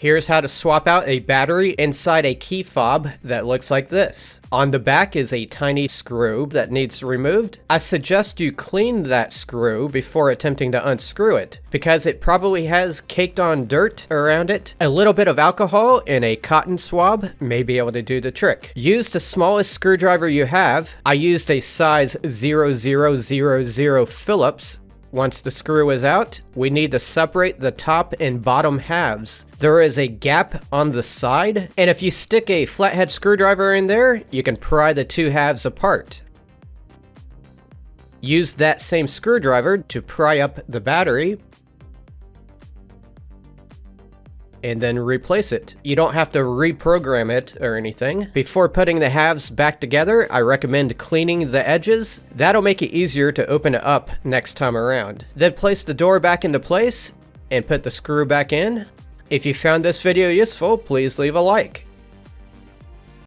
Here's how to swap out a battery inside a key fob that looks like this. On the back is a tiny screw that needs removed. I suggest you clean that screw before attempting to unscrew it, because it probably has caked on dirt around it. A little bit of alcohol in a cotton swab may be able to do the trick. Use the smallest screwdriver you have. I used a size 0000 Phillips. Once the screw is out, we need to separate the top and bottom halves. There is a gap on the side, and if you stick a flathead screwdriver in there, you can pry the two halves apart. Use that same screwdriver to pry up the battery, and then replace it. You don't have to reprogram it or anything. Before putting the halves back together, I recommend cleaning the edges. That'll make it easier to open it up next time around. Then place the door back into place and put the screw back in. If you found this video useful, please leave a like.